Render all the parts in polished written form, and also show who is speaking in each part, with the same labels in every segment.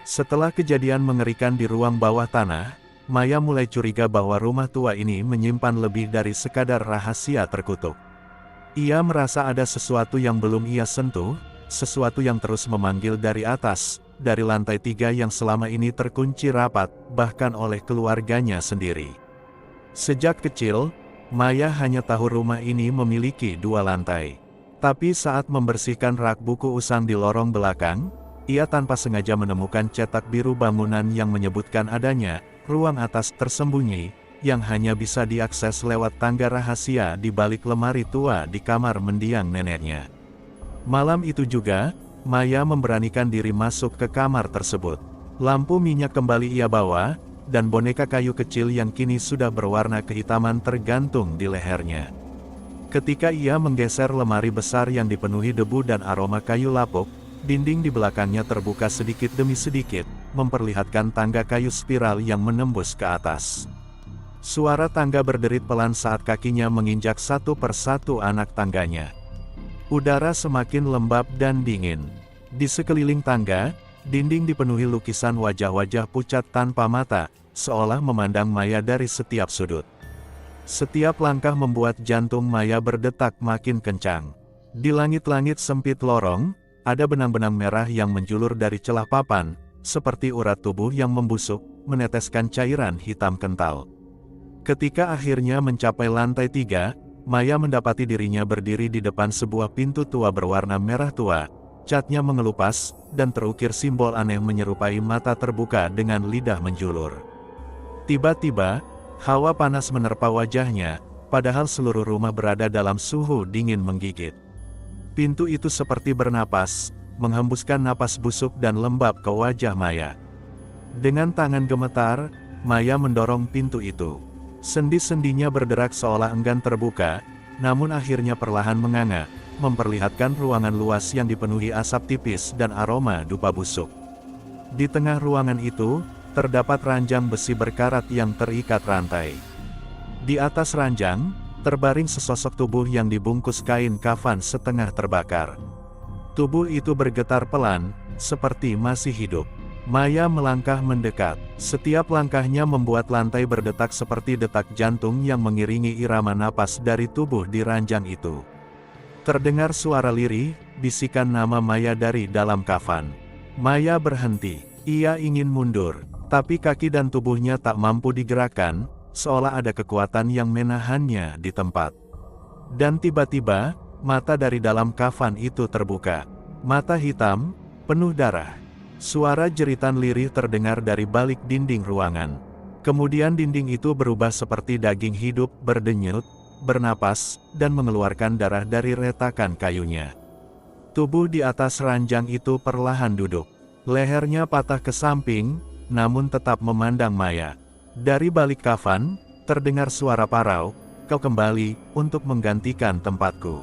Speaker 1: Setelah kejadian mengerikan di ruang bawah tanah, Maya mulai curiga bahwa rumah tua ini menyimpan lebih dari sekadar rahasia terkutuk. Ia merasa ada sesuatu yang belum ia sentuh, sesuatu yang terus memanggil dari atas, dari lantai 3 yang selama ini terkunci rapat, bahkan oleh keluarganya sendiri. Sejak kecil, Maya hanya tahu rumah ini memiliki 2 lantai. Tapi saat membersihkan rak buku usang di lorong belakang, ia tanpa sengaja menemukan cetak biru bangunan yang menyebutkan adanya ruang atas tersembunyi, yang hanya bisa diakses lewat tangga rahasia di balik lemari tua di kamar mendiang neneknya. Malam itu juga, Maya memberanikan diri masuk ke kamar tersebut. Lampu minyak kembali ia bawa, dan boneka kayu kecil yang kini sudah berwarna kehitaman tergantung di lehernya. Ketika ia menggeser lemari besar yang dipenuhi debu dan aroma kayu lapuk, dinding di belakangnya terbuka sedikit demi sedikit, memperlihatkan tangga kayu spiral yang menembus ke atas. Suara tangga berderit pelan saat kakinya menginjak satu persatu anak tangganya. Udara semakin lembab dan dingin. Di sekeliling tangga, dinding dipenuhi lukisan wajah-wajah pucat tanpa mata, seolah memandang Maya dari setiap sudut. Setiap langkah membuat jantung Maya berdetak makin kencang. Di langit-langit sempit lorong, ada benang-benang merah yang menjulur dari celah papan, seperti urat tubuh yang membusuk, meneteskan cairan hitam kental. Ketika akhirnya mencapai lantai 3, Maya mendapati dirinya berdiri di depan sebuah pintu tua berwarna merah tua. Catnya mengelupas, dan terukir simbol aneh menyerupai mata terbuka dengan lidah menjulur. Tiba-tiba, hawa panas menerpa wajahnya, padahal seluruh rumah berada dalam suhu dingin menggigit. Pintu itu seperti bernapas, menghembuskan napas busuk dan lembab ke wajah Maya. Dengan tangan gemetar, Maya mendorong pintu itu. Sendi-sendinya berderak seolah enggan terbuka, namun akhirnya perlahan menganga, memperlihatkan ruangan luas yang dipenuhi asap tipis dan aroma dupa busuk. Di tengah ruangan itu, terdapat ranjang besi berkarat yang terikat rantai. Di atas ranjang, terbaring sesosok tubuh yang dibungkus kain kafan setengah terbakar. Tubuh itu bergetar pelan, seperti masih hidup. Maya melangkah mendekat. Setiap langkahnya membuat lantai berdetak seperti detak jantung yang mengiringi irama napas dari tubuh di ranjang itu. Terdengar suara lirih, bisikan nama Maya dari dalam kafan. Maya berhenti. Ia ingin mundur, tapi kaki dan tubuhnya tak mampu digerakkan, seolah ada kekuatan yang menahannya di tempat. Dan tiba-tiba, mata dari dalam kafan itu terbuka. Mata hitam, penuh darah. Suara jeritan lirih terdengar dari balik dinding ruangan. Kemudian dinding itu berubah seperti daging hidup, berdenyut, bernapas, dan mengeluarkan darah dari retakan kayunya. Tubuh di atas ranjang itu perlahan duduk. Lehernya patah ke samping, namun tetap memandang Maya. Dari balik kafan, terdengar suara parau, "Kau kembali, untuk menggantikan tempatku."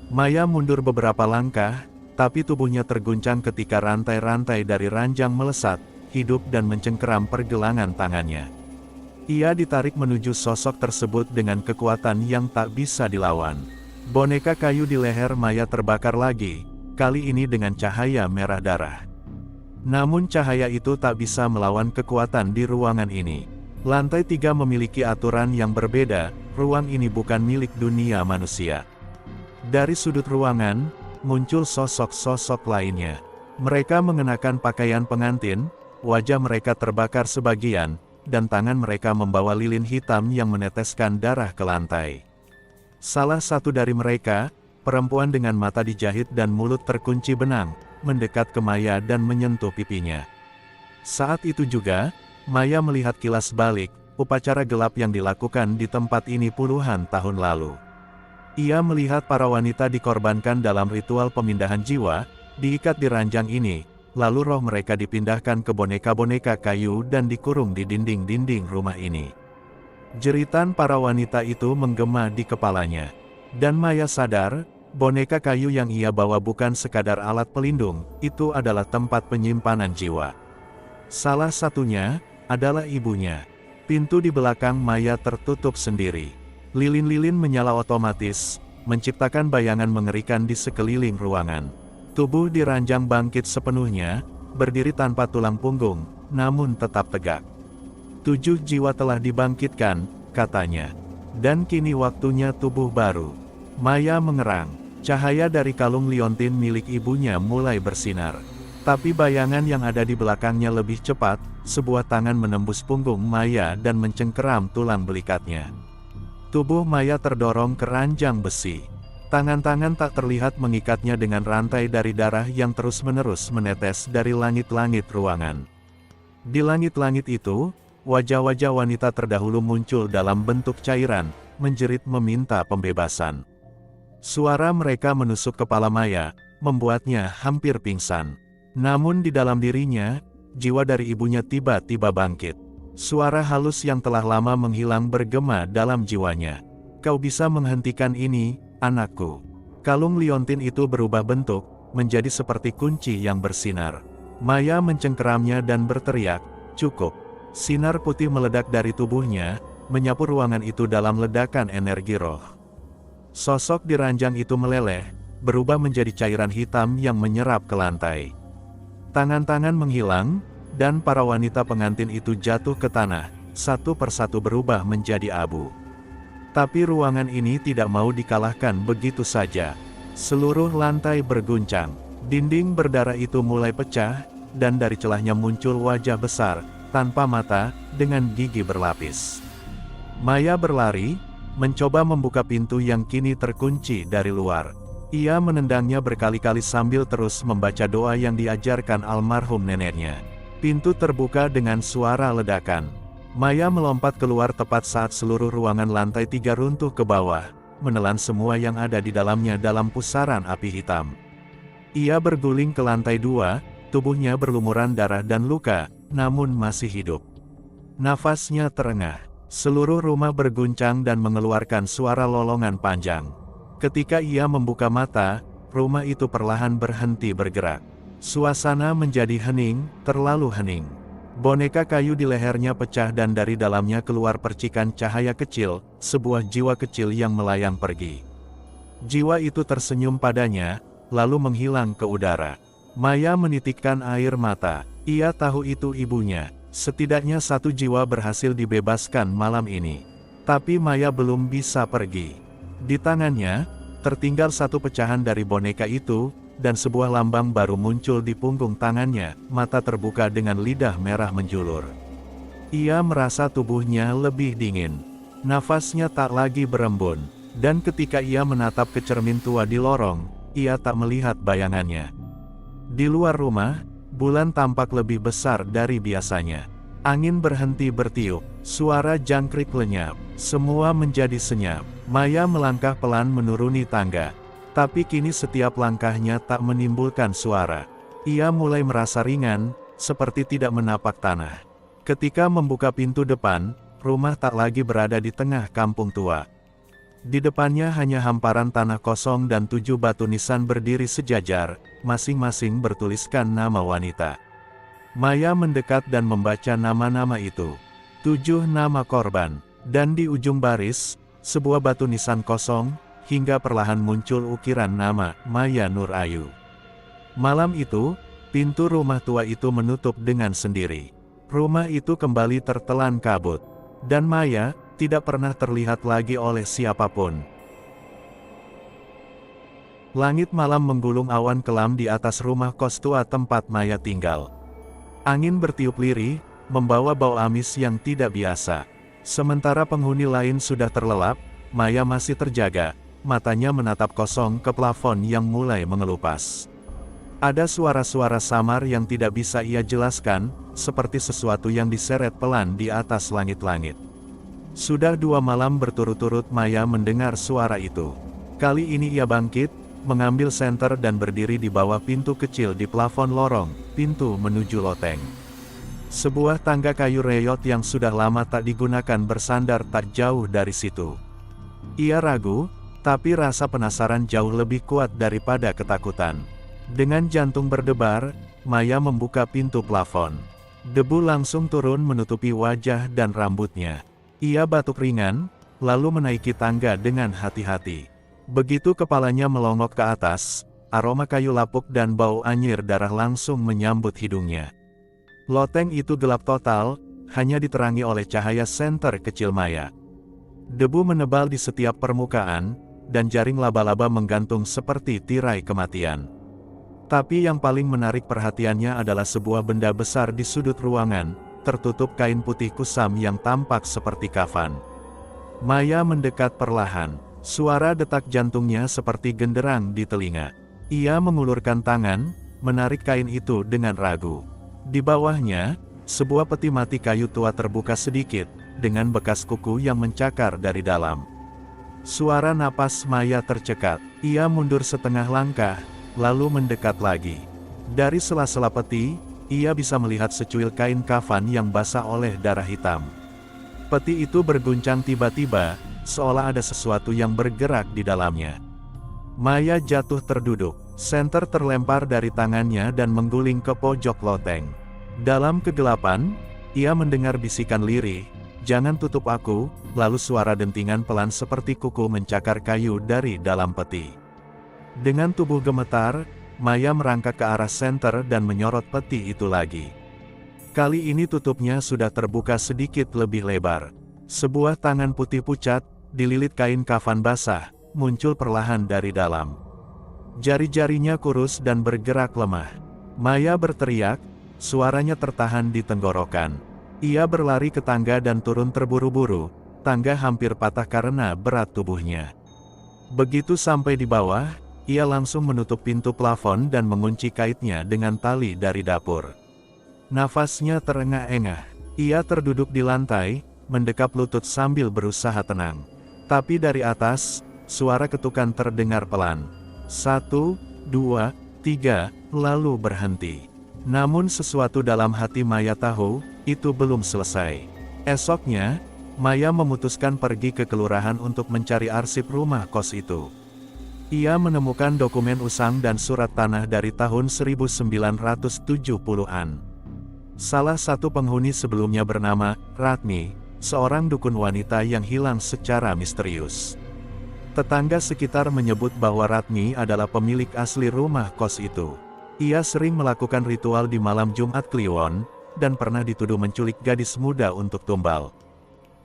Speaker 1: Maya mundur beberapa langkah, tapi tubuhnya terguncang ketika rantai-rantai dari ranjang melesat, hidup dan mencengkeram pergelangan tangannya. Ia ditarik menuju sosok tersebut dengan kekuatan yang tak bisa dilawan. Boneka kayu di leher Maya terbakar lagi, kali ini dengan cahaya merah darah. Namun cahaya itu tak bisa melawan kekuatan di ruangan ini. Lantai 3 memiliki aturan yang berbeda, ruang ini bukan milik dunia manusia. Dari sudut ruangan, muncul sosok-sosok lainnya. Mereka mengenakan pakaian pengantin, wajah mereka terbakar sebagian, dan tangan mereka membawa lilin hitam yang meneteskan darah ke lantai. Salah satu dari mereka, perempuan dengan mata dijahit dan mulut terkunci benang, mendekat ke Maya dan menyentuh pipinya. Saat itu juga, Maya melihat kilas balik, upacara gelap yang dilakukan di tempat ini puluhan tahun lalu. Ia melihat para wanita dikorbankan dalam ritual pemindahan jiwa, diikat di ranjang ini, lalu roh mereka dipindahkan ke boneka-boneka kayu dan dikurung di dinding-dinding rumah ini. Jeritan para wanita itu menggema di kepalanya. Dan Maya sadar, boneka kayu yang ia bawa bukan sekadar alat pelindung, itu adalah tempat penyimpanan jiwa. Salah satunya, adalah ibunya. Pintu di belakang Maya tertutup sendiri. Lilin-lilin menyala otomatis, menciptakan bayangan mengerikan di sekeliling ruangan. Tubuh di ranjang bangkit sepenuhnya, berdiri tanpa tulang punggung, namun tetap tegak. 7 jiwa telah dibangkitkan, katanya. Dan kini waktunya tubuh baru. Maya mengerang. Cahaya dari kalung liontin milik ibunya mulai bersinar. Tapi bayangan yang ada di belakangnya lebih cepat, sebuah tangan menembus punggung Maya dan mencengkeram tulang belikatnya. Tubuh Maya terdorong ke ranjang besi. Tangan-tangan tak terlihat mengikatnya dengan rantai dari darah yang terus-menerus menetes dari langit-langit ruangan. Di langit-langit itu, wajah-wajah wanita terdahulu muncul dalam bentuk cairan, menjerit meminta pembebasan. Suara mereka menusuk kepala Maya, membuatnya hampir pingsan. Namun di dalam dirinya, jiwa dari ibunya tiba-tiba bangkit. Suara halus yang telah lama menghilang bergema dalam jiwanya. Kau bisa menghentikan ini, anakku. Kalung liontin itu berubah bentuk, menjadi seperti kunci yang bersinar. Maya mencengkeramnya dan berteriak, cukup. Sinar putih meledak dari tubuhnya, menyapu ruangan itu dalam ledakan energi roh. Sosok di ranjang itu meleleh, berubah menjadi cairan hitam yang menyerap ke lantai. Tangan-tangan menghilang, dan para wanita pengantin itu jatuh ke tanah, satu persatu berubah menjadi abu. Tapi ruangan ini tidak mau dikalahkan begitu saja. Seluruh lantai berguncang, dinding berdarah itu mulai pecah, dan dari celahnya muncul wajah besar, tanpa mata, dengan gigi berlapis. Maya berlari, mencoba membuka pintu yang kini terkunci dari luar. Ia menendangnya berkali-kali sambil terus membaca doa yang diajarkan almarhum neneknya. Pintu terbuka dengan suara ledakan. Maya melompat keluar tepat saat seluruh ruangan lantai 3 runtuh ke bawah, menelan semua yang ada di dalamnya dalam pusaran api hitam. Ia berguling ke lantai 2, tubuhnya berlumuran darah dan luka, namun masih hidup. Nafasnya terengah. Seluruh rumah berguncang dan mengeluarkan suara lolongan panjang. Ketika ia membuka mata, rumah itu perlahan berhenti bergerak. Suasana menjadi hening, terlalu hening. Boneka kayu di lehernya pecah dan dari dalamnya keluar percikan cahaya kecil, sebuah jiwa kecil yang melayang pergi. Jiwa itu tersenyum padanya, lalu menghilang ke udara. Maya menitikkan air mata. Ia tahu itu ibunya. Setidaknya satu jiwa berhasil dibebaskan malam ini. Tapi Maya belum bisa pergi. Di tangannya, tertinggal satu pecahan dari boneka itu, dan sebuah lambang baru muncul di punggung tangannya, mata terbuka dengan lidah merah menjulur. Ia merasa tubuhnya lebih dingin. Nafasnya tak lagi berembun, dan ketika ia menatap ke cermin tua di lorong, ia tak melihat bayangannya. Di luar rumah, bulan tampak lebih besar dari biasanya. Angin berhenti bertiup, suara jangkrik lenyap, semua menjadi senyap. Maya melangkah pelan menuruni tangga. Tapi kini setiap langkahnya tak menimbulkan suara. Ia mulai merasa ringan, seperti tidak menapak tanah. Ketika membuka pintu depan, rumah tak lagi berada di tengah kampung tua. Di depannya hanya hamparan tanah kosong dan 7 batu nisan berdiri sejajar, masing-masing bertuliskan nama wanita. Maya mendekat dan membaca nama-nama itu. 7 nama korban, dan di ujung baris, sebuah batu nisan kosong, hingga perlahan muncul ukiran nama, Maya Nur Ayu. Malam itu, pintu rumah tua itu menutup dengan sendiri. Rumah itu kembali tertelan kabut, dan Maya tidak pernah terlihat lagi oleh siapapun. Langit malam menggulung awan kelam di atas rumah kos tua tempat Maya tinggal. Angin bertiup lirih, membawa bau amis yang tidak biasa. Sementara penghuni lain sudah terlelap, Maya masih terjaga, matanya menatap kosong ke plafon yang mulai mengelupas. Ada suara-suara samar yang tidak bisa ia jelaskan, seperti sesuatu yang diseret pelan di atas langit-langit. Sudah 2 malam berturut-turut Maya mendengar suara itu. Kali ini ia bangkit, mengambil senter dan berdiri di bawah pintu kecil di plafon lorong, pintu menuju loteng. Sebuah tangga kayu reyot yang sudah lama tak digunakan bersandar tak jauh dari situ. Ia ragu, tapi rasa penasaran jauh lebih kuat daripada ketakutan. Dengan jantung berdebar, Maya membuka pintu plafon. Debu langsung turun menutupi wajah dan rambutnya. Ia batuk ringan, lalu menaiki tangga dengan hati-hati. Begitu kepalanya melongok ke atas, aroma kayu lapuk dan bau anyir darah langsung menyambut hidungnya. Loteng itu gelap total, hanya diterangi oleh cahaya senter kecil Maya. Debu menebal di setiap permukaan, dan jaring laba-laba menggantung seperti tirai kematian. Tapi yang paling menarik perhatiannya adalah sebuah benda besar di sudut ruangan, tertutup kain putih kusam yang tampak seperti kafan. Maya mendekat perlahan, suara detak jantungnya seperti genderang di telinga. Ia mengulurkan tangan, menarik kain itu dengan ragu. Di bawahnya, sebuah peti mati kayu tua terbuka sedikit, dengan bekas kuku yang mencakar dari dalam. Suara napas Maya tercekat, ia mundur setengah langkah, lalu mendekat lagi. Dari sela-sela peti, ia bisa melihat secuil kain kafan yang basah oleh darah hitam. Peti itu berguncang tiba-tiba, seolah ada sesuatu yang bergerak di dalamnya. Maya jatuh terduduk, senter terlempar dari tangannya dan mengguling ke pojok loteng. Dalam kegelapan, ia mendengar bisikan lirih, "Jangan tutup aku," lalu suara dentingan pelan seperti kuku mencakar kayu dari dalam peti. Dengan tubuh gemetar, Maya merangkak ke arah senter dan menyorot peti itu lagi. Kali ini tutupnya sudah terbuka sedikit lebih lebar. Sebuah tangan putih pucat, dililit kain kafan basah, muncul perlahan dari dalam. Jari-jarinya kurus dan bergerak lemah. Maya berteriak, suaranya tertahan di tenggorokan. Ia berlari ke tangga dan turun terburu-buru, tangga hampir patah karena berat tubuhnya. Begitu sampai di bawah, ia langsung menutup pintu plafon dan mengunci kaitnya dengan tali dari dapur. Nafasnya terengah-engah. Ia terduduk di lantai, mendekap lutut sambil berusaha tenang. Tapi dari atas, suara ketukan terdengar pelan. 1, 2, 3, lalu berhenti. Namun sesuatu dalam hati Maya tahu, itu belum selesai. Esoknya, Maya memutuskan pergi ke kelurahan untuk mencari arsip rumah kos itu. Ia menemukan dokumen usang dan surat tanah dari tahun 1970-an. Salah satu penghuni sebelumnya bernama Ratmi, seorang dukun wanita yang hilang secara misterius. Tetangga sekitar menyebut bahwa Ratmi adalah pemilik asli rumah kos itu. Ia sering melakukan ritual di malam Jumat Kliwon, dan pernah dituduh menculik gadis muda untuk tumbal.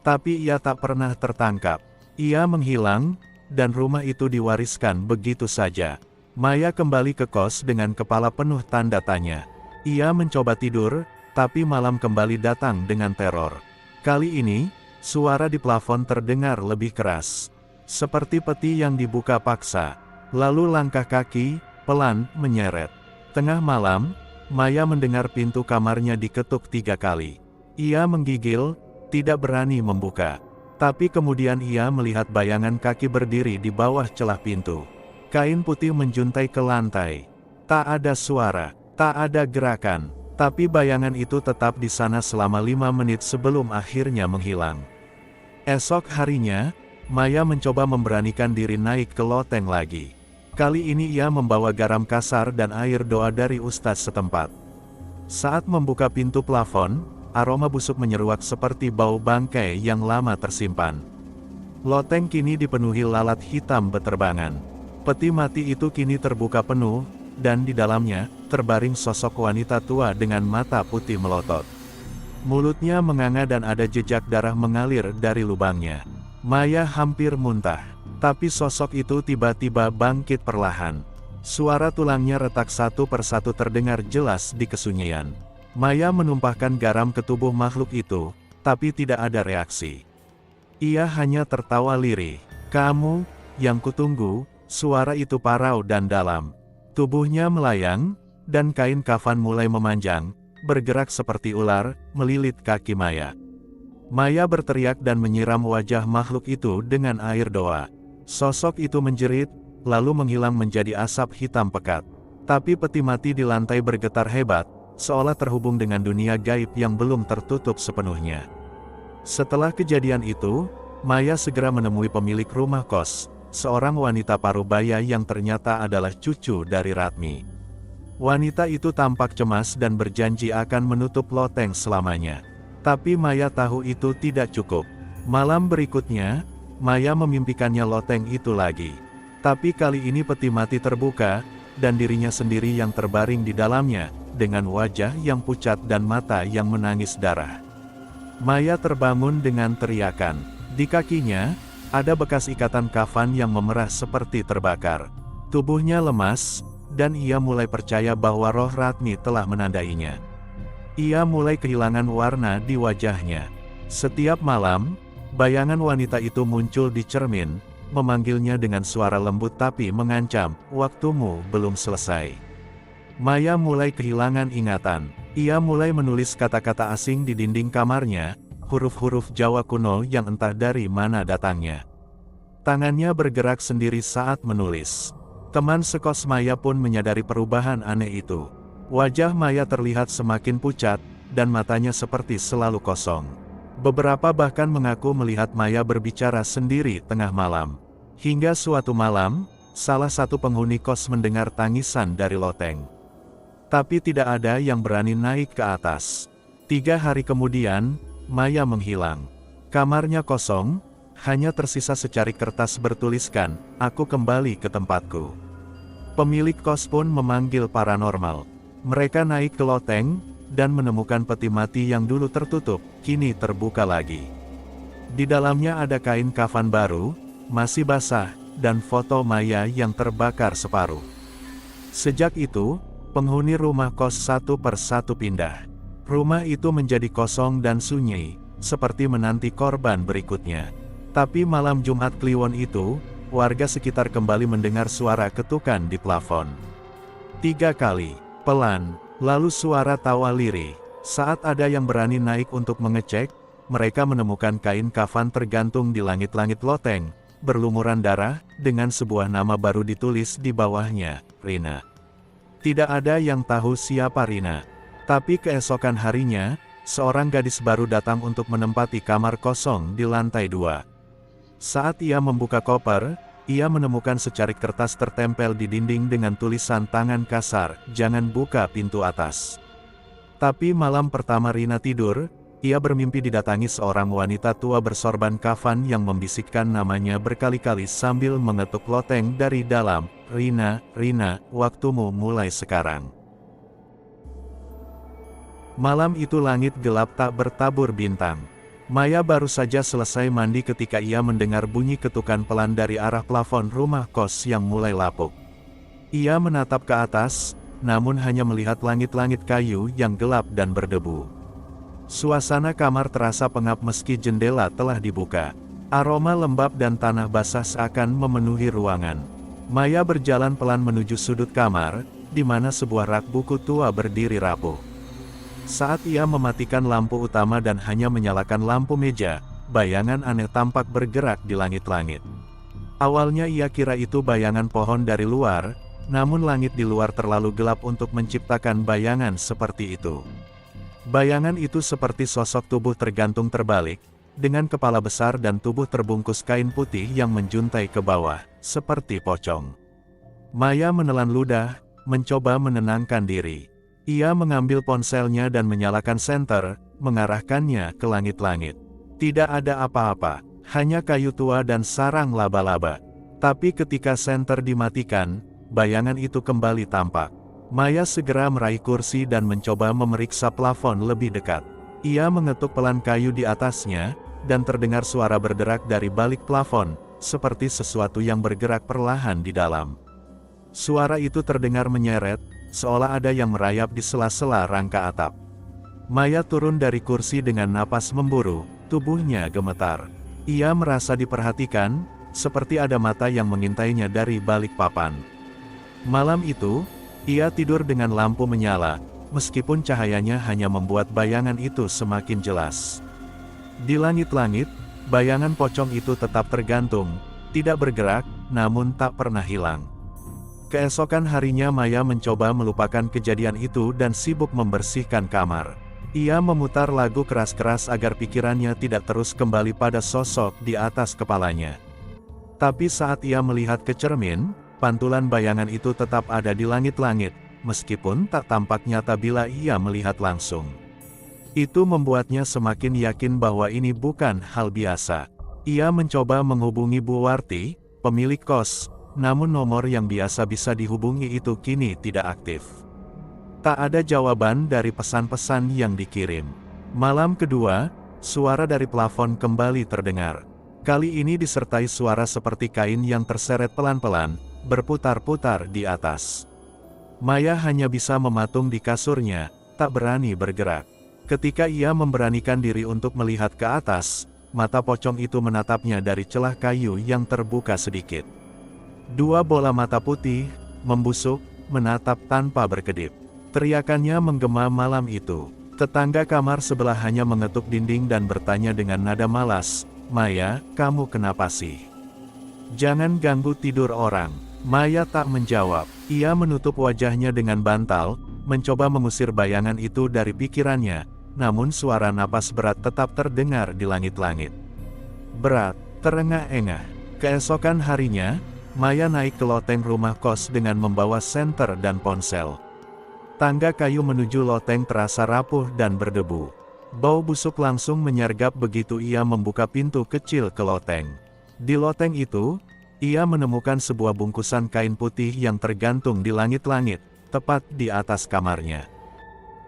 Speaker 1: Tapi ia tak pernah tertangkap. Ia menghilang, dan rumah itu diwariskan begitu saja. Maya kembali ke kos dengan kepala penuh tanda tanya. Ia mencoba tidur, tapi malam kembali datang dengan teror. Kali ini, suara di plafon terdengar lebih keras. Seperti peti yang dibuka paksa. Lalu langkah kaki, pelan, menyeret. Tengah malam, Maya mendengar pintu kamarnya diketuk 3 kali. Ia menggigil, tidak berani membuka. Tapi kemudian ia melihat bayangan kaki berdiri di bawah celah pintu. Kain putih menjuntai ke lantai. Tak ada suara, tak ada gerakan. Tapi bayangan itu tetap di sana selama 5 menit sebelum akhirnya menghilang. Esok harinya, Maya mencoba memberanikan diri naik ke loteng lagi. Kali ini ia membawa garam kasar dan air doa dari ustadz setempat. Saat membuka pintu plafon, aroma busuk menyeruak seperti bau bangkai yang lama tersimpan. Loteng kini dipenuhi lalat hitam beterbangan. Peti mati itu kini terbuka penuh, dan di dalamnya, terbaring sosok wanita tua dengan mata putih melotot. Mulutnya menganga dan ada jejak darah mengalir dari lubangnya. Maya hampir muntah, tapi sosok itu tiba-tiba bangkit perlahan. Suara tulangnya retak satu persatu terdengar jelas di kesunyian. Maya menumpahkan garam ke tubuh makhluk itu, tapi tidak ada reaksi. Ia hanya tertawa lirih. "Kamu, yang kutunggu," suara itu parau dan dalam. Tubuhnya melayang, dan kain kafan mulai memanjang, bergerak seperti ular, melilit kaki Maya. Maya berteriak dan menyiram wajah makhluk itu dengan air doa. Sosok itu menjerit, lalu menghilang menjadi asap hitam pekat. Tapi peti mati di lantai bergetar hebat, seolah terhubung dengan dunia gaib yang belum tertutup sepenuhnya. Setelah kejadian itu, Maya segera menemui pemilik rumah kos, seorang wanita parubaya yang ternyata adalah cucu dari Ratmi. Wanita itu tampak cemas dan berjanji akan menutup loteng selamanya. Tapi Maya tahu itu tidak cukup. Malam berikutnya, Maya memimpikannya loteng itu lagi. Tapi kali ini peti mati terbuka, dan dirinya sendiri yang terbaring di dalamnya, dengan wajah yang pucat dan mata yang menangis darah. Maya terbangun dengan teriakan. Di kakinya, ada bekas ikatan kafan yang memerah seperti terbakar. Tubuhnya lemas, dan ia mulai percaya bahwa roh Ratni telah menandainya. Ia mulai kehilangan warna di wajahnya. Setiap malam, bayangan wanita itu muncul di cermin, memanggilnya dengan suara lembut tapi mengancam, "Waktumu belum selesai." Maya mulai kehilangan ingatan. Ia mulai menulis kata-kata asing di dinding kamarnya, huruf-huruf Jawa kuno yang entah dari mana datangnya. Tangannya bergerak sendiri saat menulis. Teman sekos Maya pun menyadari perubahan aneh itu. Wajah Maya terlihat semakin pucat, dan matanya seperti selalu kosong. Beberapa bahkan mengaku melihat Maya berbicara sendiri tengah malam. Hingga suatu malam, salah satu penghuni kos mendengar tangisan dari loteng. Tapi tidak ada yang berani naik ke atas. 3 hari kemudian, Maya menghilang. Kamarnya kosong, hanya tersisa secarik kertas bertuliskan, "Aku kembali ke tempatku." Pemilik kos pun memanggil paranormal. Mereka naik ke loteng, dan menemukan peti mati yang dulu tertutup, kini terbuka lagi. Di dalamnya ada kain kafan baru, masih basah, dan foto Maya yang terbakar separuh. Sejak itu, penghuni rumah kos satu persatu pindah. Rumah itu menjadi kosong dan sunyi, seperti menanti korban berikutnya. Tapi malam Jumat Kliwon itu, warga sekitar kembali mendengar suara ketukan di plafon. 3 kali, pelan. Lalu suara tawa lirih. Saat ada yang berani naik untuk mengecek, mereka menemukan kain kafan tergantung di langit-langit loteng, berlumuran darah, dengan sebuah nama baru ditulis di bawahnya, "Rina." Tidak ada yang tahu siapa Rina. Tapi keesokan harinya, seorang gadis baru datang untuk menempati kamar kosong di lantai 2. Saat ia membuka koper, ia menemukan secarik kertas tertempel di dinding dengan tulisan tangan kasar, "Jangan buka pintu atas." Tapi malam pertama Rina tidur, ia bermimpi didatangi seorang wanita tua bersorban kafan yang membisikkan namanya berkali-kali sambil mengetuk loteng dari dalam, "Rina, Rina, waktumu mulai sekarang." Malam itu langit gelap tak bertabur bintang. Maya baru saja selesai mandi ketika ia mendengar bunyi ketukan pelan dari arah plafon rumah kos yang mulai lapuk. Ia menatap ke atas, namun hanya melihat langit-langit kayu yang gelap dan berdebu. Suasana kamar terasa pengap meski jendela telah dibuka. Aroma lembab dan tanah basah seakan memenuhi ruangan. Maya berjalan pelan menuju sudut kamar, di mana sebuah rak buku tua berdiri rapuh. Saat ia mematikan lampu utama dan hanya menyalakan lampu meja, bayangan aneh tampak bergerak di langit-langit. Awalnya ia kira itu bayangan pohon dari luar, namun langit di luar terlalu gelap untuk menciptakan bayangan seperti itu. Bayangan itu seperti sosok tubuh tergantung terbalik, dengan kepala besar dan tubuh terbungkus kain putih yang menjuntai ke bawah, seperti pocong. Maya menelan ludah, mencoba menenangkan diri. Ia mengambil ponselnya dan menyalakan senter, mengarahkannya ke langit-langit. Tidak ada apa-apa, hanya kayu tua dan sarang laba-laba. Tapi ketika senter dimatikan, bayangan itu kembali tampak. Maya segera meraih kursi dan mencoba memeriksa plafon lebih dekat. Ia mengetuk pelan kayu di atasnya, dan terdengar suara berderak dari balik plafon, seperti sesuatu yang bergerak perlahan di dalam. Suara itu terdengar menyeret, seolah ada yang merayap di sela-sela rangka atap. Maya turun dari kursi dengan napas memburu, tubuhnya gemetar. Ia merasa diperhatikan, seperti ada mata yang mengintainya dari balik papan. Malam itu, ia tidur dengan lampu menyala, meskipun cahayanya hanya membuat bayangan itu semakin jelas. Di langit-langit, bayangan pocong itu tetap tergantung, tidak bergerak, namun tak pernah hilang. Keesokan harinya Maya mencoba melupakan kejadian itu dan sibuk membersihkan kamar. Ia memutar lagu keras-keras agar pikirannya tidak terus kembali pada sosok di atas kepalanya. Tapi saat ia melihat ke cermin, pantulan bayangan itu tetap ada di langit-langit, meskipun tak tampak nyata bila ia melihat langsung. Itu membuatnya semakin yakin bahwa ini bukan hal biasa. Ia mencoba menghubungi Bu Warti, pemilik kos, namun nomor yang biasa bisa dihubungi itu kini tidak aktif. Tak ada jawaban dari pesan-pesan yang dikirim. Malam kedua, suara dari plafon kembali terdengar. Kali ini disertai suara seperti kain yang terseret pelan-pelan, berputar-putar di atas. Maya hanya bisa mematung di kasurnya, tak berani bergerak. Ketika ia memberanikan diri untuk melihat ke atas, mata pocong itu menatapnya dari celah kayu yang terbuka sedikit. Dua bola mata putih, membusuk, menatap tanpa berkedip. Teriakannya menggema malam itu. Tetangga kamar sebelah hanya mengetuk dinding dan bertanya dengan nada malas, "Maya, kamu kenapa sih? Jangan ganggu tidur orang." Maya tak menjawab. Ia menutup wajahnya dengan bantal, mencoba mengusir bayangan itu dari pikirannya, namun suara napas berat tetap terdengar di langit-langit. Berat, terengah-engah. Keesokan harinya, Maya naik ke loteng rumah kos dengan membawa senter dan ponsel. Tangga kayu menuju loteng terasa rapuh dan berdebu. Bau busuk langsung menyergap begitu ia membuka pintu kecil ke loteng. Di loteng itu, ia menemukan sebuah bungkusan kain putih yang tergantung di langit-langit, tepat di atas kamarnya.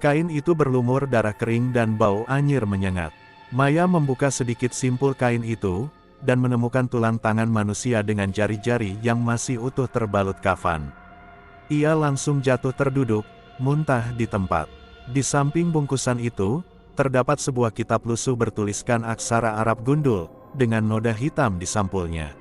Speaker 1: Kain itu berlumur darah kering dan bau anyir menyengat. Maya membuka sedikit simpul kain itu, dan menemukan tulang tangan manusia dengan jari-jari yang masih utuh terbalut kafan. Ia langsung jatuh terduduk, muntah di tempat. Di samping bungkusan itu, terdapat sebuah kitab lusuh bertuliskan aksara Arab gundul, dengan noda hitam di sampulnya.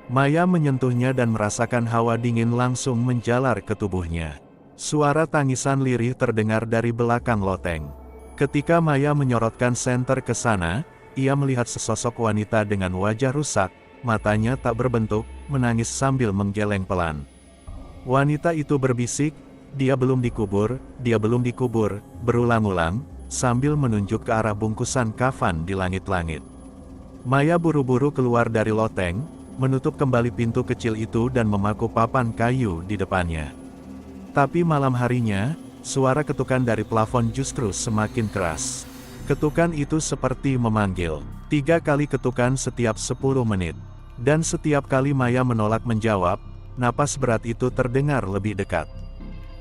Speaker 1: Maya menyentuhnya dan merasakan hawa dingin langsung menjalar ke tubuhnya. Suara tangisan lirih terdengar dari belakang loteng. Ketika Maya menyorotkan senter ke sana, ia melihat sesosok wanita dengan wajah rusak, matanya tak berbentuk, menangis sambil menggeleng pelan. Wanita itu berbisik, "Dia belum dikubur, dia belum dikubur," berulang-ulang, sambil menunjuk ke arah bungkusan kafan di langit-langit. Maya buru-buru keluar dari loteng, menutup kembali pintu kecil itu dan memaku papan kayu di depannya. Tapi malam harinya, suara ketukan dari plafon justru semakin keras. Ketukan itu seperti memanggil. 3 kali ketukan setiap 10 menit. Dan setiap kali Maya menolak menjawab, napas berat itu terdengar lebih dekat.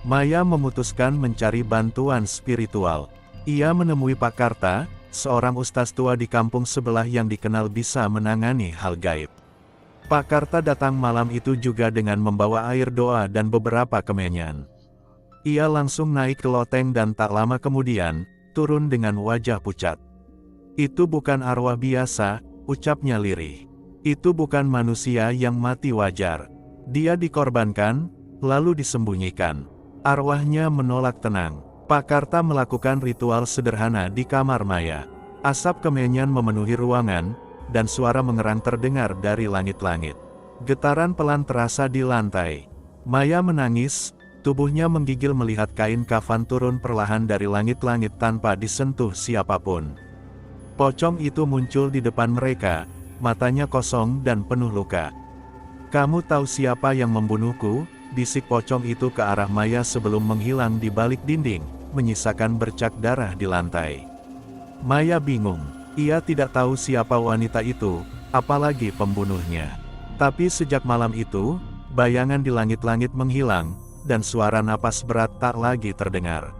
Speaker 1: Maya memutuskan mencari bantuan spiritual. Ia menemui Pak Karta, seorang ustaz tua di kampung sebelah yang dikenal bisa menangani hal gaib. Pak Karta datang malam itu juga dengan membawa air doa dan beberapa kemenyan. Ia langsung naik ke loteng dan tak lama kemudian, turun dengan wajah pucat. "Itu bukan arwah biasa," ucapnya lirih. "Itu bukan manusia yang mati wajar. Dia dikorbankan, lalu disembunyikan." Arwahnya menolak tenang. Pak Karta melakukan ritual sederhana di kamar Maya. Asap kemenyan memenuhi ruangan, dan suara mengerang terdengar dari langit-langit. Getaran pelan terasa di lantai. Maya menangis, tubuhnya menggigil melihat kain kafan turun perlahan dari langit-langit tanpa disentuh siapapun. Pocong itu muncul di depan mereka, matanya kosong dan penuh luka. "Kamu tahu siapa yang membunuhku?" bisik pocong itu ke arah Maya sebelum menghilang di balik dinding, menyisakan bercak darah di lantai. Maya bingung. Ia tidak tahu siapa wanita itu, apalagi pembunuhnya. Tapi sejak malam itu, bayangan di langit-langit menghilang, dan suara napas berat tak lagi terdengar.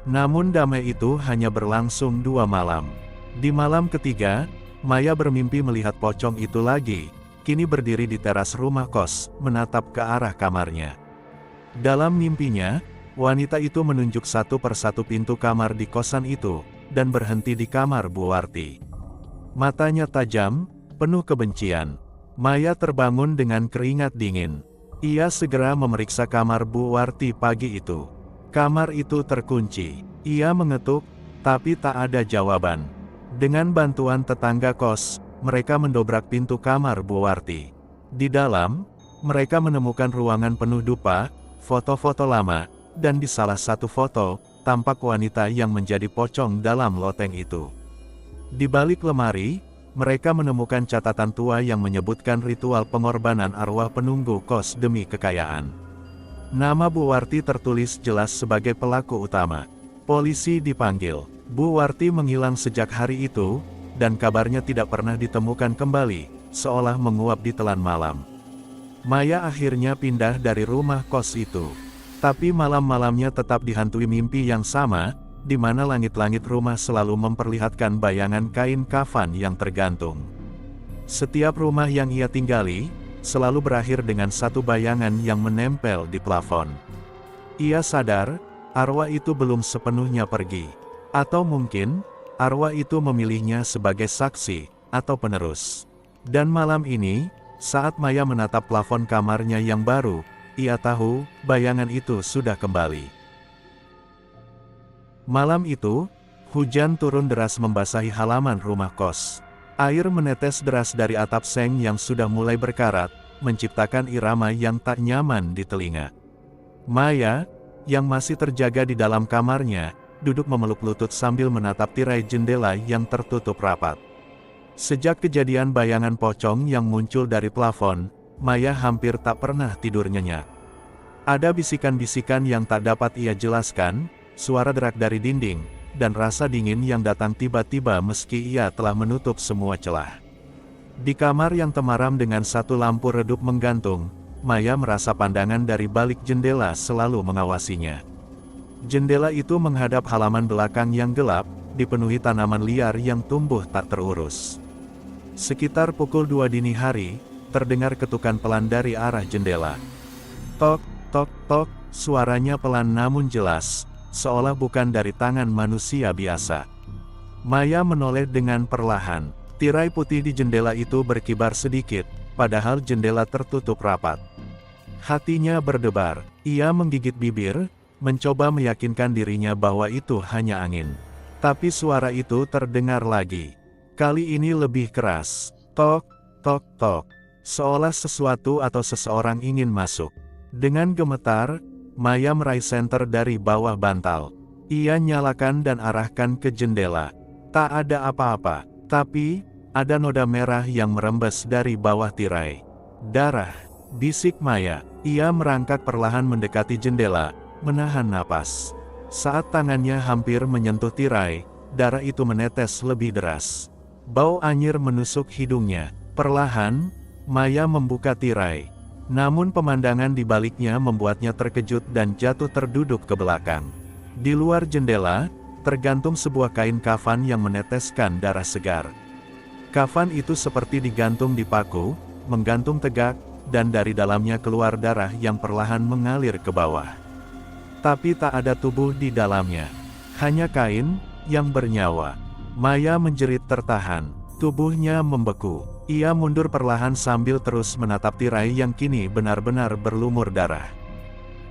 Speaker 1: Namun damai itu hanya berlangsung 2 malam. Di malam ketiga, Maya bermimpi melihat pocong itu lagi, kini berdiri di teras rumah kos, menatap ke arah kamarnya. Dalam mimpinya, wanita itu menunjuk satu persatu pintu kamar di kosan itu, dan berhenti di kamar Bu Warti. Matanya tajam, penuh kebencian. Maya terbangun dengan keringat dingin. Ia segera memeriksa kamar Bu Warti pagi itu. Kamar itu terkunci. Ia mengetuk, tapi tak ada jawaban. Dengan bantuan tetangga kos, mereka mendobrak pintu kamar Bu Warti. Di dalam, mereka menemukan ruangan penuh dupa, foto-foto lama, dan di salah satu foto, tampak wanita yang menjadi pocong dalam loteng itu. Di balik lemari, mereka menemukan catatan tua yang menyebutkan ritual pengorbanan arwah penunggu kos demi kekayaan. Nama Bu Warti tertulis jelas sebagai pelaku utama. Polisi dipanggil. Bu Warti menghilang sejak hari itu, dan kabarnya tidak pernah ditemukan kembali, seolah menguap di telan malam. Maya akhirnya pindah dari rumah kos itu. Tapi malam-malamnya tetap dihantui mimpi yang sama, di mana langit-langit rumah selalu memperlihatkan bayangan kain kafan yang tergantung. Setiap rumah yang ia tinggali, selalu berakhir dengan satu bayangan yang menempel di plafon. Ia sadar, arwah itu belum sepenuhnya pergi. Atau mungkin, arwah itu memilihnya sebagai saksi, atau penerus. Dan malam ini, saat Maya menatap plafon kamarnya yang baru, ia tahu, bayangan itu sudah kembali. Malam itu, hujan turun deras membasahi halaman rumah kos. Air menetes deras dari atap seng yang sudah mulai berkarat, menciptakan irama yang tak nyaman di telinga. Maya, yang masih terjaga di dalam kamarnya, duduk memeluk lutut sambil menatap tirai jendela yang tertutup rapat. Sejak kejadian bayangan pocong yang muncul dari plafon, Maya hampir tak pernah tidur nyenyak. Ada bisikan-bisikan yang tak dapat ia jelaskan, suara derak dari dinding, dan rasa dingin yang datang tiba-tiba meski ia telah menutup semua celah. Di kamar yang temaram dengan satu lampu redup menggantung, Maya merasa pandangan dari balik jendela selalu mengawasinya. Jendela itu menghadap halaman belakang yang gelap, dipenuhi tanaman liar yang tumbuh tak terurus. Sekitar pukul 2 dini hari, terdengar ketukan pelan dari arah jendela. Tok, tok, tok, suaranya pelan namun jelas, seolah bukan dari tangan manusia biasa. Maya menoleh dengan perlahan. Tirai putih di jendela itu berkibar sedikit, padahal jendela tertutup rapat. Hatinya berdebar, ia menggigit bibir, mencoba meyakinkan dirinya bahwa itu hanya angin. Tapi suara itu terdengar lagi. Kali ini lebih keras. Tok, tok, tok. Seolah sesuatu atau seseorang ingin masuk. Dengan gemetar, Maya meraih senter dari bawah bantal. Ia nyalakan dan arahkan ke jendela. Tak ada apa-apa, tapi ada noda merah yang merembes dari bawah tirai. Darah, bisik Maya. Ia merangkak perlahan mendekati jendela, menahan napas. Saat tangannya hampir menyentuh tirai, darah itu menetes lebih deras. Bau anyir menusuk hidungnya. Perlahan, Maya membuka tirai. Namun pemandangan di baliknya membuatnya terkejut dan jatuh terduduk ke belakang. Di luar jendela, tergantung sebuah kain kafan yang meneteskan darah segar. Kafan itu seperti digantung di paku, menggantung tegak, dan dari dalamnya keluar darah yang perlahan mengalir ke bawah. Tapi tak ada tubuh di dalamnya. Hanya kain yang bernyawa. Maya menjerit tertahan. Tubuhnya membeku. Ia mundur perlahan sambil terus menatap tirai yang kini benar-benar berlumur darah.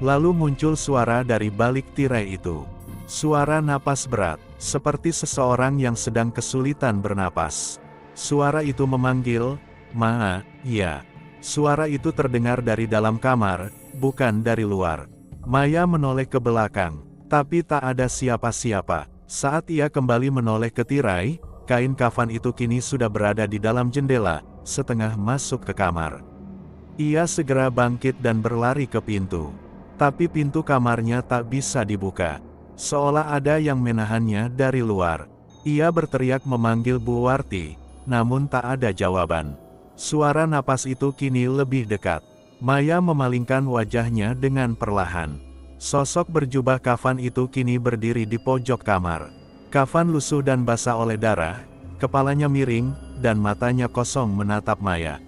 Speaker 1: Lalu muncul suara dari balik tirai itu. Suara napas berat, seperti seseorang yang sedang kesulitan bernapas. Suara itu memanggil, "Ma, ya." Suara itu terdengar dari dalam kamar, bukan dari luar. Maya menoleh ke belakang, tapi tak ada siapa-siapa. Saat ia kembali menoleh ke tirai, kain kafan itu kini sudah berada di dalam jendela, setengah masuk ke kamar. Ia segera bangkit dan berlari ke pintu. Tapi pintu kamarnya tak bisa dibuka. Seolah ada yang menahannya dari luar. Ia berteriak memanggil Bu Warti, namun tak ada jawaban. Suara napas itu kini lebih dekat. Maya memalingkan wajahnya dengan perlahan. Sosok berjubah kafan itu kini berdiri di pojok kamar. Kafan lusuh dan basah oleh darah, kepalanya miring, dan matanya kosong menatap Maya.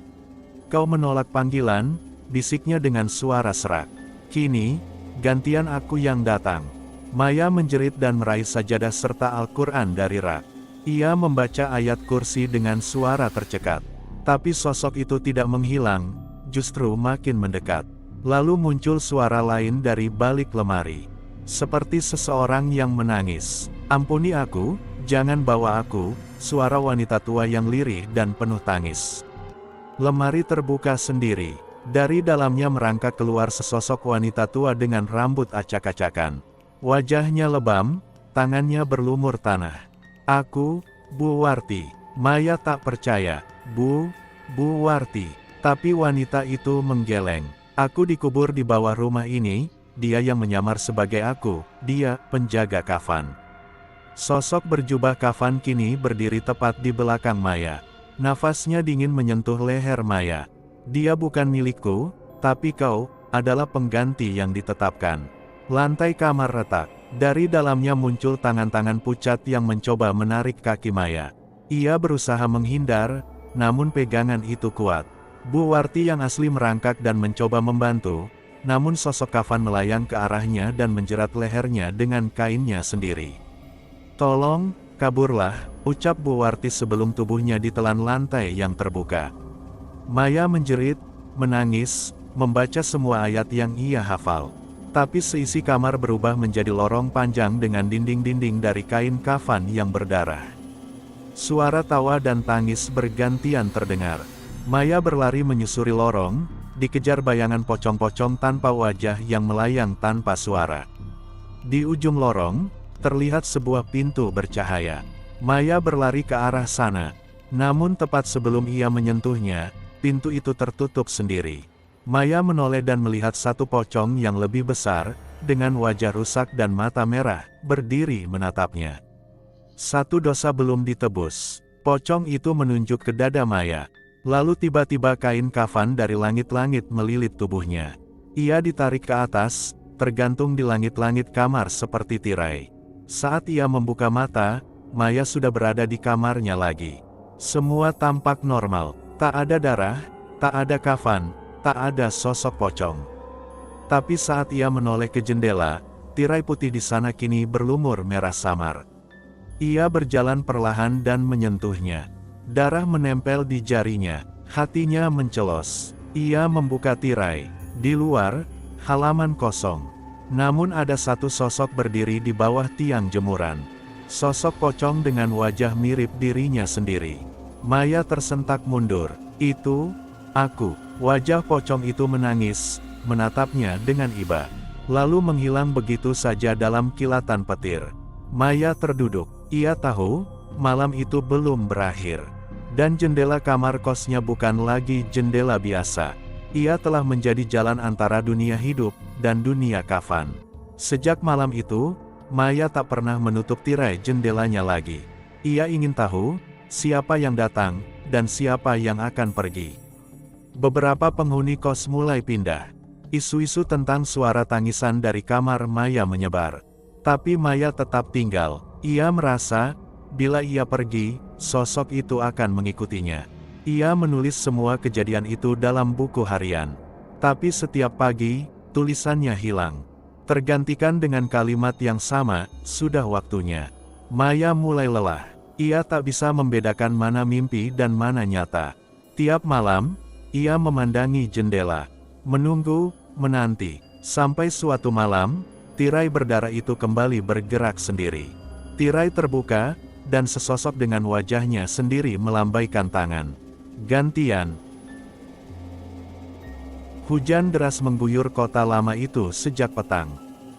Speaker 1: "Kau menolak panggilan?" bisiknya dengan suara serak. "Kini, gantian aku yang datang." Maya menjerit dan meraih sajadah serta Al-Quran dari rak. Ia membaca ayat kursi dengan suara tercekat. Tapi sosok itu tidak menghilang, justru makin mendekat. Lalu muncul suara lain dari balik lemari. Seperti seseorang yang menangis. "Ampuni aku, jangan bawa aku," suara wanita tua yang lirih dan penuh tangis. Lemari terbuka sendiri. Dari dalamnya merangkak keluar sesosok wanita tua dengan rambut acak-acakan. Wajahnya lebam, tangannya berlumur tanah. "Aku, Bu Warti." Maya tak percaya. Bu Warti." Tapi wanita itu menggeleng. "Aku dikubur di bawah rumah ini, dia yang menyamar sebagai aku, dia penjaga kafan." Sosok berjubah kafan kini berdiri tepat di belakang Maya. Nafasnya dingin menyentuh leher Maya. Dia bukan milikku, tapi kau adalah pengganti yang ditetapkan. Lantai kamar retak. Dari dalamnya muncul tangan-tangan pucat yang mencoba menarik kaki Maya. Ia berusaha menghindar, namun pegangan itu kuat. Bu Warti yang asli merangkak dan mencoba membantu, namun sosok kafan melayang ke arahnya dan menjerat lehernya dengan kainnya sendiri. "Tolong, kaburlah," ucap Bu Warti sebelum tubuhnya ditelan lantai yang terbuka. Maya menjerit, menangis, membaca semua ayat yang ia hafal. Tapi seisi kamar berubah menjadi lorong panjang dengan dinding-dinding dari kain kafan yang berdarah. Suara tawa dan tangis bergantian terdengar. Maya berlari menyusuri lorong, dikejar bayangan pocong-pocong tanpa wajah yang melayang tanpa suara. Di ujung lorong, terlihat sebuah pintu bercahaya. Maya berlari ke arah sana, namun tepat sebelum ia menyentuhnya, pintu itu tertutup sendiri. Maya menoleh dan melihat satu pocong yang lebih besar, dengan wajah rusak dan mata merah, berdiri menatapnya. Satu dosa belum ditebus. Pocong itu menunjuk ke dada Maya. Lalu tiba-tiba kain kafan dari langit-langit melilit tubuhnya. Ia ditarik ke atas, tergantung di langit-langit kamar seperti tirai. Saat ia membuka mata, Maya sudah berada di kamarnya lagi. Semua tampak normal. Tak ada darah, tak ada kafan, tak ada sosok pocong. Tapi saat ia menoleh ke jendela, tirai putih di sana kini berlumur merah samar. Ia berjalan perlahan dan menyentuhnya. Darah menempel di jarinya, hatinya mencelos. Ia membuka tirai. Di luar, halaman kosong. Namun ada satu sosok berdiri di bawah tiang jemuran. Sosok pocong dengan wajah mirip dirinya sendiri. Maya tersentak mundur. "Itu, aku." Wajah pocong itu menangis, menatapnya dengan iba. Lalu menghilang begitu saja dalam kilatan petir. Maya terduduk. Ia tahu, malam itu belum berakhir. Dan jendela kamar kosnya bukan lagi jendela biasa. Ia telah menjadi jalan antara dunia hidup dan dunia kafan. Sejak malam itu, Maya tak pernah menutup tirai jendelanya lagi. Ia ingin tahu, siapa yang datang, dan siapa yang akan pergi. Beberapa penghuni kos mulai pindah. Isu-isu tentang suara tangisan dari kamar Maya menyebar. Tapi Maya tetap tinggal. Ia merasa, bila ia pergi, sosok itu akan mengikutinya. Ia menulis semua kejadian itu dalam buku harian. Tapi setiap pagi, tulisannya hilang. Tergantikan dengan kalimat yang sama, "Sudah waktunya." Maya mulai lelah. Ia tak bisa membedakan mana mimpi dan mana nyata. Tiap malam, ia memandangi jendela, menunggu, menanti, sampai suatu malam, tirai berdarah itu kembali bergerak sendiri. Tirai terbuka, dan sesosok dengan wajahnya sendiri melambaikan tangan. Gantian. Hujan deras mengguyur kota lama itu sejak petang.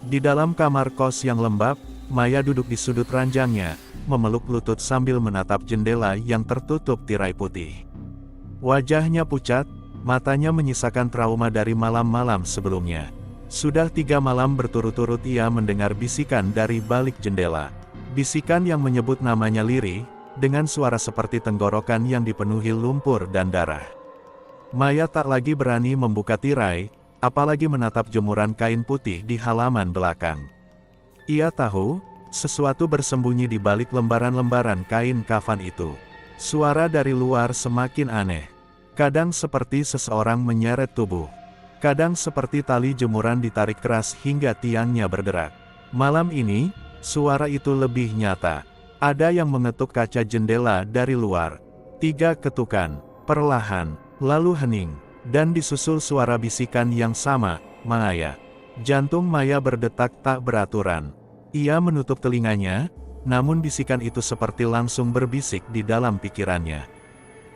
Speaker 1: Di dalam kamar kos yang lembab, Maya duduk di sudut ranjangnya, memeluk lutut sambil menatap jendela yang tertutup tirai putih. Wajahnya pucat, matanya menyisakan trauma dari malam-malam sebelumnya. Sudah 3 malam berturut-turut ia mendengar bisikan dari balik jendela. Bisikan yang menyebut namanya lirih, dengan suara seperti tenggorokan yang dipenuhi lumpur dan darah. Maya tak lagi berani membuka tirai, apalagi menatap jemuran kain putih di halaman belakang. Ia tahu, sesuatu bersembunyi di balik lembaran-lembaran kain kafan itu. Suara dari luar semakin aneh. Kadang seperti seseorang menyeret tubuh. Kadang seperti tali jemuran ditarik keras hingga tiangnya berderak. Malam ini, suara itu lebih nyata. Ada yang mengetuk kaca jendela dari luar. 3 ketukan, perlahan, lalu hening, dan disusul suara bisikan yang sama, "Maya." Jantung Maya berdetak tak beraturan. Ia menutup telinganya, namun bisikan itu seperti langsung berbisik di dalam pikirannya.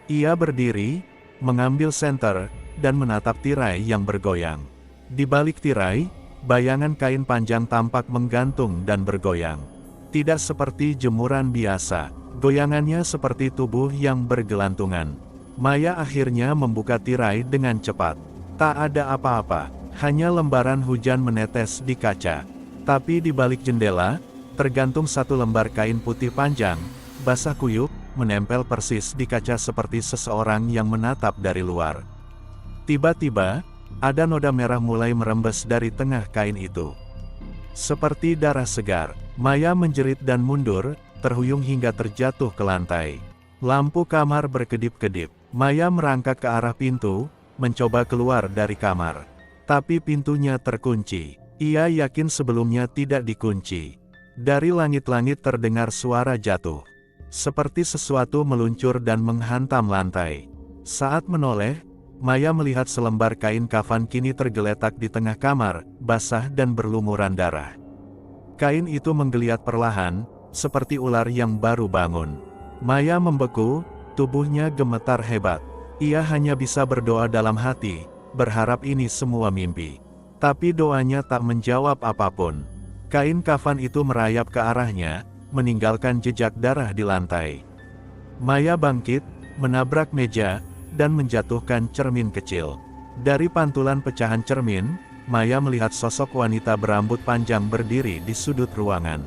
Speaker 1: Ia berdiri, mengambil senter, dan menatap tirai yang bergoyang. Di balik tirai, bayangan kain panjang tampak menggantung dan bergoyang. Tidak seperti jemuran biasa, goyangannya seperti tubuh yang bergelantungan. Maya akhirnya membuka tirai dengan cepat. Tak ada apa-apa, hanya lembaran hujan menetes di kaca. Tapi di balik jendela, tergantung satu lembar kain putih panjang, basah kuyup, menempel persis di kaca seperti seseorang yang menatap dari luar. Tiba-tiba, ada noda merah mulai merembes dari tengah kain itu. Seperti darah segar, Maya menjerit dan mundur, terhuyung hingga terjatuh ke lantai. Lampu kamar berkedip-kedip. Maya merangkak ke arah pintu, mencoba keluar dari kamar. Tapi pintunya terkunci. Ia yakin sebelumnya tidak dikunci. Dari langit-langit terdengar suara jatuh. Seperti sesuatu meluncur dan menghantam lantai. Saat menoleh, Maya melihat selembar kain kafan kini tergeletak di tengah kamar, basah dan berlumuran darah. Kain itu menggeliat perlahan, seperti ular yang baru bangun. Maya membeku, tubuhnya gemetar hebat. Ia hanya bisa berdoa dalam hati, berharap ini semua mimpi. Tapi doanya tak menjawab apapun. Kain kafan itu merayap ke arahnya, meninggalkan jejak darah di lantai. Maya bangkit, menabrak meja, dan menjatuhkan cermin kecil. Dari pantulan pecahan cermin, Maya melihat sosok wanita berambut panjang berdiri di sudut ruangan.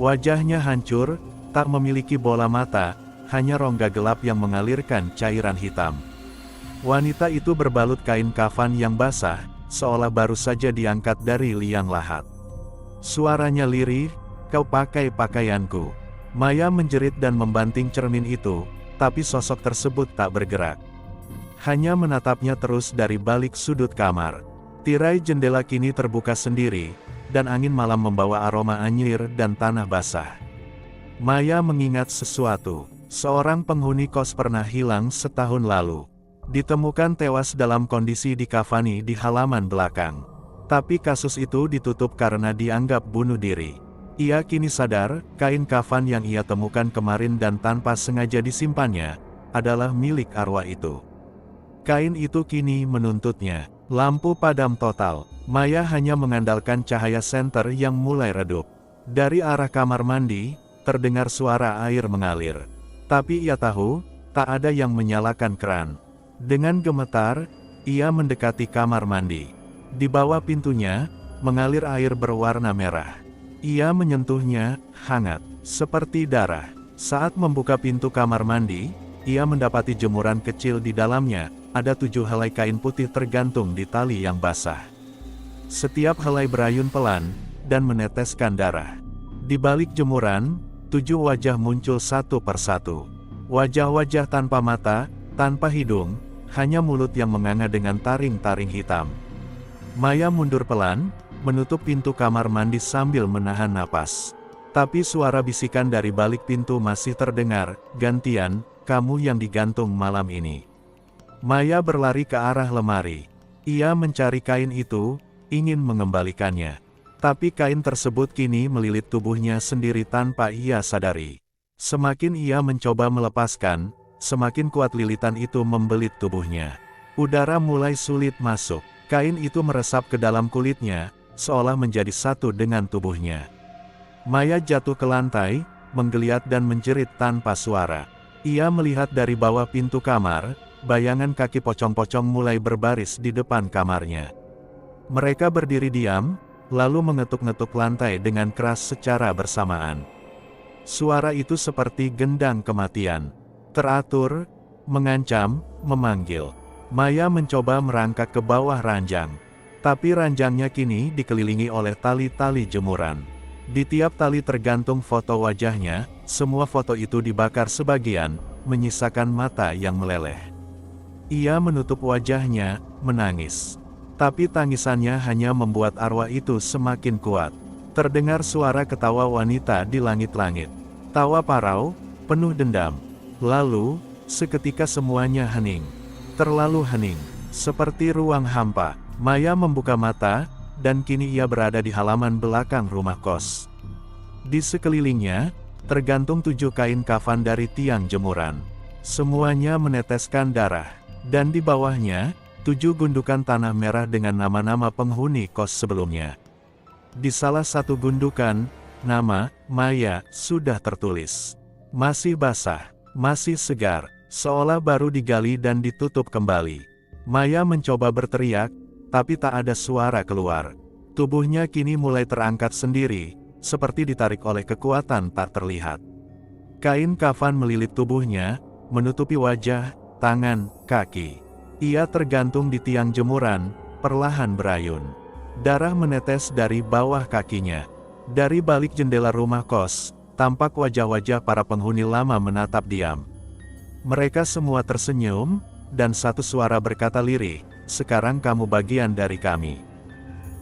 Speaker 1: Wajahnya hancur, tak memiliki bola mata, hanya rongga gelap yang mengalirkan cairan hitam. Wanita itu berbalut kain kafan yang basah, seolah baru saja diangkat dari liang lahat. Suaranya lirih, "Kau pakai pakaianku." Maya menjerit dan membanting cermin itu, tapi sosok tersebut tak bergerak. Hanya menatapnya terus dari balik sudut kamar. Tirai jendela kini terbuka sendiri, dan angin malam membawa aroma anyir dan tanah basah. Maya mengingat sesuatu. Seorang penghuni kos pernah hilang setahun lalu. Ditemukan tewas dalam kondisi dikafani di halaman belakang. Tapi kasus itu ditutup karena dianggap bunuh diri. Ia kini sadar, kain kafan yang ia temukan kemarin dan tanpa sengaja disimpannya, adalah milik arwah itu. Kain itu kini menuntutnya. Lampu padam total. Maya hanya mengandalkan cahaya senter yang mulai redup. Dari arah kamar mandi, terdengar suara air mengalir. Tapi ia tahu, tak ada yang menyalakan keran. Dengan gemetar, ia mendekati kamar mandi. Di bawah pintunya, mengalir air berwarna merah. Ia menyentuhnya, hangat, seperti darah. Saat membuka pintu kamar mandi, ia mendapati jemuran kecil di dalamnya, ada 7 helai kain putih tergantung di tali yang basah. Setiap helai berayun pelan, dan meneteskan darah. Di balik jemuran, 7 wajah muncul satu persatu. Wajah-wajah tanpa mata, tanpa hidung, hanya mulut yang menganga dengan taring-taring hitam. Maya mundur pelan, menutup pintu kamar mandi sambil menahan napas. Tapi suara bisikan dari balik pintu masih terdengar, "Gantian, kamu yang digantung malam ini." Maya berlari ke arah lemari. Ia mencari kain itu, ingin mengembalikannya. Tapi kain tersebut kini melilit tubuhnya sendiri tanpa ia sadari. Semakin ia mencoba melepaskan, semakin kuat lilitan itu membelit tubuhnya. Udara mulai sulit masuk. Kain itu meresap ke dalam kulitnya, seolah menjadi satu dengan tubuhnya. Maya jatuh ke lantai, menggeliat dan menjerit tanpa suara. Ia melihat dari bawah pintu kamar, bayangan kaki pocong-pocong mulai berbaris di depan kamarnya. Mereka berdiri diam, lalu mengetuk-ngetuk lantai dengan keras secara bersamaan. Suara itu seperti gendang kematian. Teratur, mengancam, memanggil. Maya mencoba merangkak ke bawah ranjang. Tapi ranjangnya kini dikelilingi oleh tali-tali jemuran. Di tiap tali tergantung foto wajahnya, semua foto itu dibakar sebagian, menyisakan mata yang meleleh. Ia menutup wajahnya, menangis. Tapi tangisannya hanya membuat arwah itu semakin kuat. Terdengar suara ketawa wanita di langit-langit. Tawa parau, penuh dendam. Lalu, seketika semuanya hening. Terlalu hening, seperti ruang hampa. Maya membuka mata, dan kini ia berada di halaman belakang rumah kos. Di sekelilingnya, tergantung 7 kain kafan dari tiang jemuran. Semuanya meneteskan darah. Dan di bawahnya, 7 gundukan tanah merah dengan nama-nama penghuni kos sebelumnya. Di salah satu gundukan, nama Maya sudah tertulis. Masih basah, masih segar, seolah baru digali dan ditutup kembali. Maya mencoba berteriak, tapi tak ada suara keluar. Tubuhnya kini mulai terangkat sendiri, seperti ditarik oleh kekuatan tak terlihat. Kain kafan melilit tubuhnya, menutupi wajah, tangan, kaki. Ia tergantung di tiang jemuran, perlahan berayun. Darah menetes dari bawah kakinya. Dari balik jendela rumah kos, tampak wajah-wajah para penghuni lama menatap diam. Mereka semua tersenyum, dan satu suara berkata lirih, "Sekarang kamu bagian dari kami."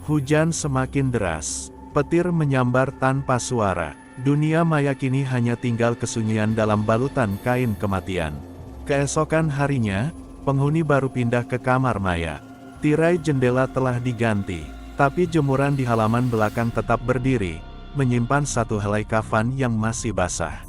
Speaker 1: Hujan semakin deras. Petir menyambar tanpa suara. Dunia maya kini hanya tinggal kesunyian dalam balutan kain kematian. Keesokan harinya, penghuni baru pindah ke kamar Maya. Tirai jendela telah diganti, tapi jemuran di halaman belakang tetap berdiri, menyimpan satu helai kafan yang masih basah.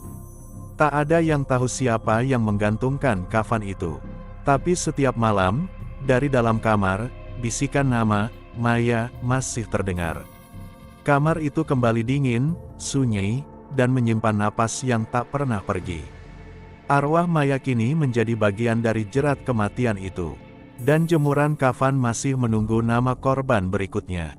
Speaker 1: Tak ada yang tahu siapa yang menggantungkan kafan itu. Tapi setiap malam, dari dalam kamar, bisikan nama Maya masih terdengar. Kamar itu kembali dingin, sunyi, dan menyimpan napas yang tak pernah pergi. Arwah Maya kini menjadi bagian dari jerat kematian itu. Dan jemuran kafan masih menunggu nama korban berikutnya.